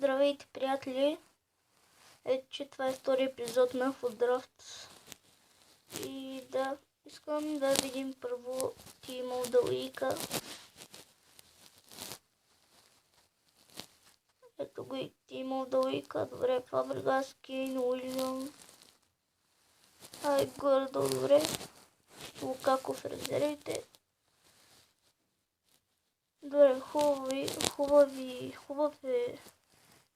Здравейте, приятели! Ето, че това е втори епизод на Foodcraft. И да, искам да видим първо Team of the Week. Ето го и Team of the Week. Добре, Фабрегас, Кейн, Уилям. Ай, гордо, добре. Лукако в резервите. Добре, хубав е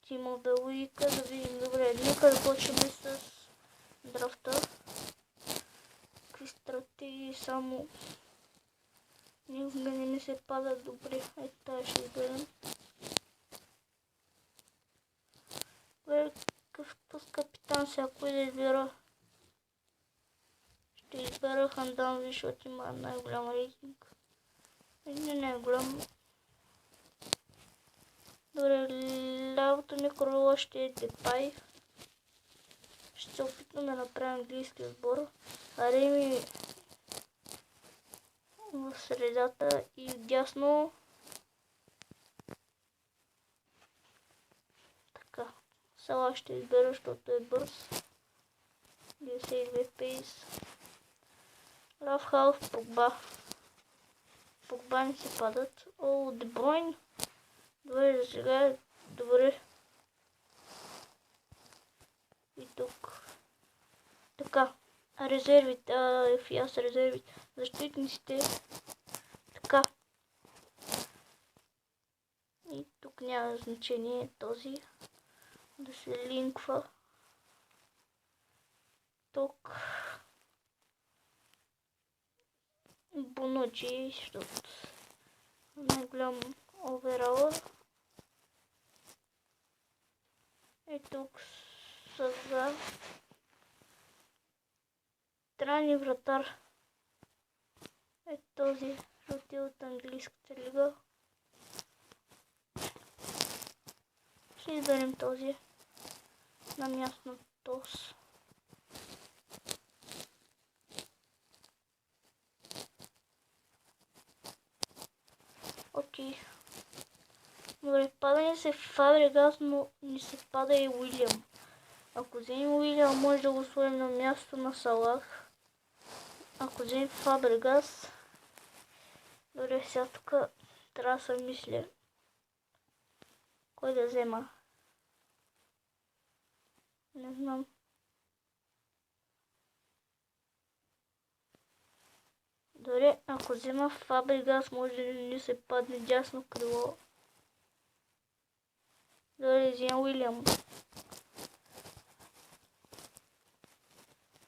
Team of the Week. Да видим, добре, нека да почнем с драфта. Какви стратегии само никога не ми се падат добре. Ето тази ще изберем. Добре, какъв капитан сега кой да избера? Ще избера Хандан, защото има най-голям рейтинг. Не е голям. Добре, лявото ми крило ще е Депай. Ще се опитам да направя английски отбор. Реми в средата и вдясно. Така. Сала ще избера, защото е бърз. 92 пейс. Лав халф, Погба. Погба не се падат. О, Дебройн. Добре, за сега е добре. И тук. Така. Резервите. Аз резервите. Защитниците. Така. И тук няма значение този. Да се линква. Тук. Бонуджи, защото най-голям оверала. И тук Саза. Странен вратар. Е този жълти от английската лига. Ще изберем този на място на Тос. Окей. Добре, пада ни се Фабрегас, но ни се пада и Уилям. Ако вземем Уилям, може да го сложим на място на Салах. Ако вземем Фабрегас, добре, сега тук трябва да се мисля. Кой да взема? Не знам. Добре, ако взема Фабрегас, може да ни се падне дясно крило. Добре, взема Уилям.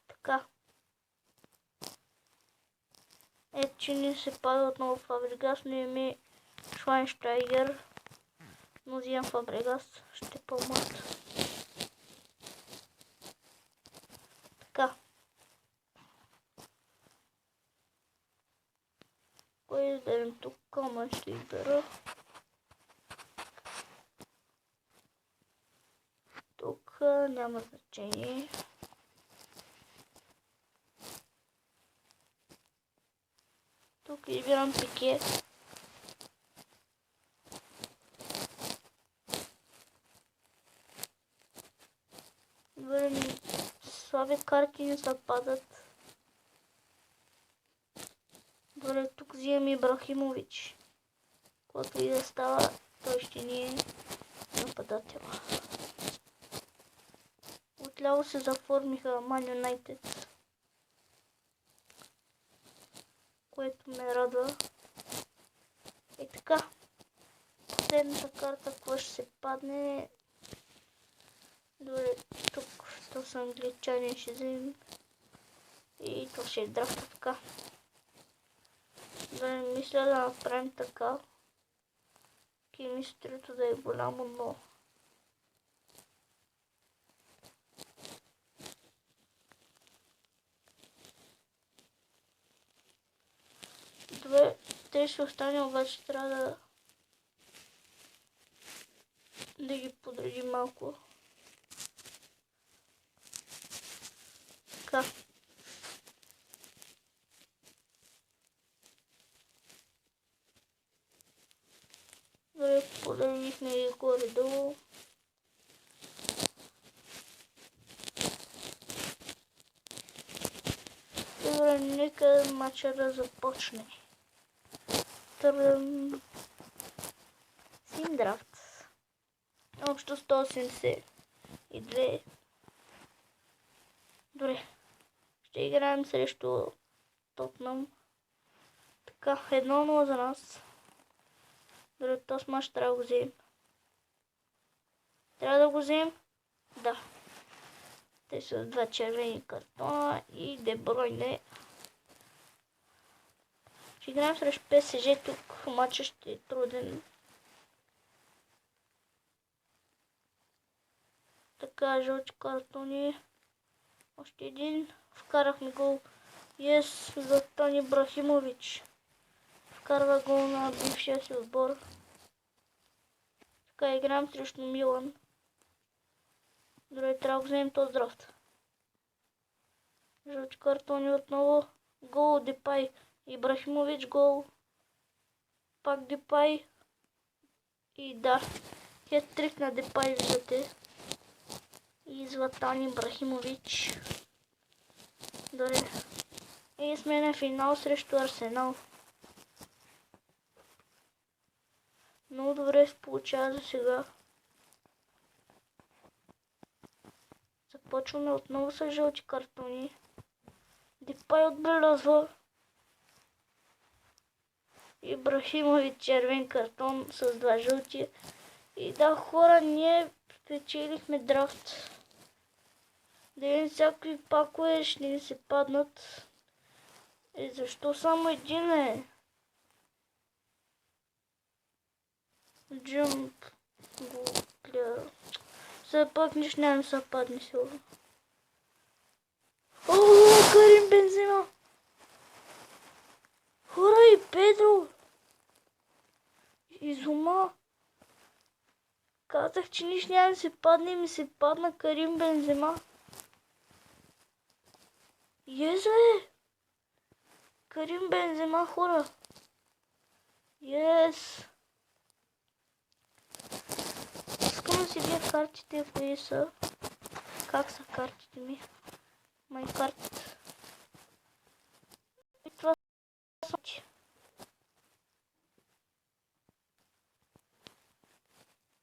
Така. Ето, че ни се пада отново Фабрегас, но имаме Швайнштайгер. Но взимам Фабрегас, ще по-мат. Така. Кой изберем тук? Коман ще избера. Тук няма значение. Тук избирам Пике. Добре, слаби карти не се падат. Добре, тук взимам Ибрахимович. Който и да става, той ще ни е нападател. Отляво се заформиха Ман Юнайтед, което ме радва. И така, последната карта, какво ще се падне. Добре, тук то са англичани, ще вземем. И то ще е драфта така. Добре, мисля да направим така. Кемистрито да е голямо, но добре, те ще остане, обаче трябва да ги подредим малко. Така. Добре, подредихме ги горе-долу. Добре, нека матча да започне. Син драфт. Общо 182. Добре. Ще играем срещу Тотнъм. Така, 1-0 за нас. Добре, този мач трябва да го вземем. Трябва да го вземем? Да. Те са 2 червени картона и Де Бройне. Ще играем срещу ПСЖ, тук матчът ще е труден. Така, жълти картони. Още един. Вкарахме гол. Златан Ибрахимович. Вкарва гол на бившия си отбор. Така, играем срещу Милан. Добре, трябва да вземем този драфт. Жълти картони отново. Гол Депай. Ибрахимович гол. Пак Депай. И да. Хет-трик на Депай, виждате. И Златан Ибрахимович. Добре. И сме на финал срещу Арсенал. Много добре се получава за сега. Започваме отново с жълти картони. Депай отбелязва. Ибрахимович червен картон с 2 жълти. И да, хора, ние спечелихме драфт. Да видим всякакви пакове ще ни се паднат. И защо само един е? Джъмп. Гупля. Сега пак нищо няма се падне сигурно. О, Карим Бензема! Хора, и Педро! Изума! Казах, че нищо няма да се падне и ми се падна Карим Бензема. Бе! Карим Бензема, хора! Искам да си видя картите, кои са. Как са картите ми? Майкарт. И това са.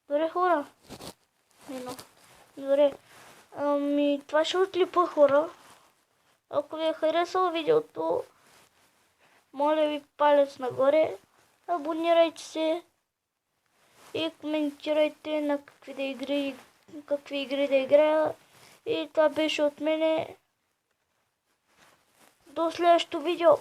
Добре, хора. Добре. Това ще отлипа, хора. Ако ви е харесало видеото, моля ви палец нагоре. Абонирайте се. И коментирайте на какви игри да играя. И това беше от мене. До следващото видео.